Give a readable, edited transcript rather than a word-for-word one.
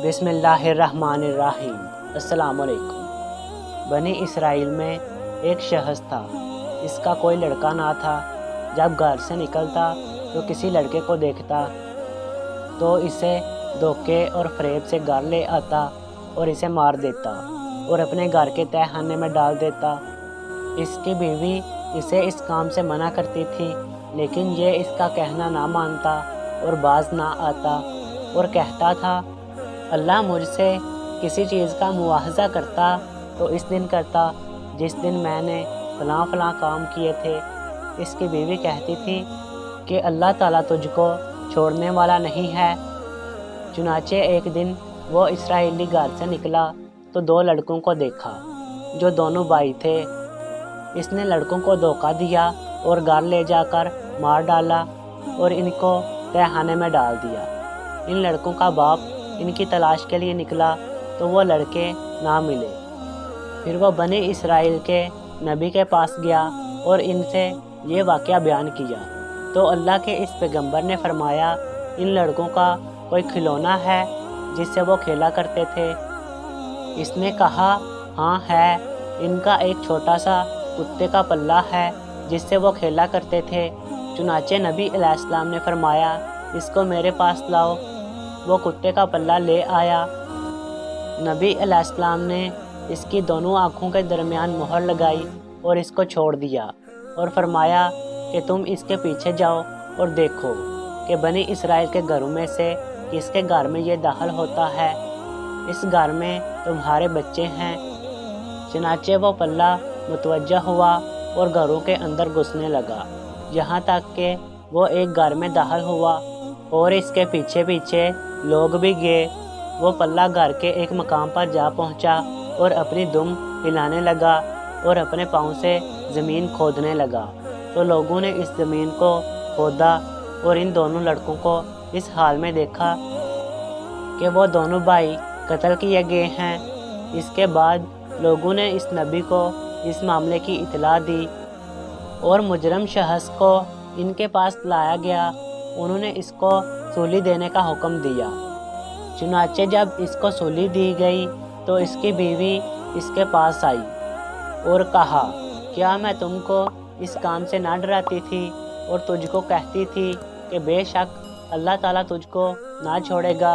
बिस्मिल्लाहिर्रहमानिर्रहीम। अस्सलाम वालेकुम। बनी इसराइल में एक शख्स था, इसका कोई लड़का ना था। जब घर से निकलता तो किसी लड़के को देखता तो इसे धोखे और फरेब से घर ले आता और इसे मार देता और अपने घर के तहखाने में डाल देता। इसकी बीवी इसे इस काम से मना करती थी, लेकिन ये इसका कहना ना मानता और बाज ना आता और कहता था, अल्लाह मुझसे किसी चीज़ का मुआवजा करता तो इस दिन करता जिस दिन मैंने फ़लाँ फ़लाँ काम किए थे। इसकी बीवी कहती थी कि अल्लाह ताला तुझको छोड़ने वाला नहीं है। चुनाचे एक दिन वो इसराइली घर से निकला तो दो लड़कों को देखा जो दोनों भाई थे। इसने लड़कों को धोखा दिया और घर ले जाकर मार डाला और इनको तहखाने में डाल दिया। इन लड़कों का बाप इनकी तलाश के लिए निकला तो वो लड़के ना मिले। फिर वो बनी इसराइल के नबी के पास गया और इनसे ये वाक़या बयान किया तो अल्लाह के इस पैगंबर ने फरमाया, इन लड़कों का कोई खिलौना है जिससे वो खेला करते थे। इसने कहा, हाँ है, इनका एक छोटा सा कुत्ते का पल्ला है जिससे वो खेला करते थे। चुनाचे नबी अलैहिस्सलाम ने फरमाया, इसको मेरे पास लाओ। वो कुत्ते का पल्ला ले आया। नबी अलैहिस्सलाम ने इसकी दोनों आँखों के दरमियान मोहर लगाई और इसको छोड़ दिया और फरमाया कि तुम इसके पीछे जाओ और देखो कि बनी इसराइल के घरों में से किसके घर में ये दाखिल होता है। इस घर में तुम्हारे बच्चे हैं। चनाचे वो पल्ला मुतवज्जा हुआ और घरों के अंदर घुसने लगा, यहाँ तक कि वो एक घर में दाखिल हुआ और इसके पीछे पीछे लोग भी गए। वो पल्ला घर के एक मकाम पर जा पहुँचा और अपनी दुम हिलाने लगा और अपने पाँव से ज़मीन खोदने लगा। तो लोगों ने इस ज़मीन को खोदा और इन दोनों लड़कों को इस हाल में देखा कि वो दोनों भाई कत्ल किए गए हैं। इसके बाद लोगों ने इस नबी को इस मामले की इतला दी और मुजरम शख्स को इनके पास लाया गया। उन्होंने इसको सूली देने का हुक्म दिया। चुनाचे जब इसको सूली दी गई तो इसकी बीवी इसके पास आई और कहा, क्या मैं तुमको इस काम से ना डराती थी और तुझको कहती थी कि बेशक अल्लाह ताला तुझको ना छोड़ेगा।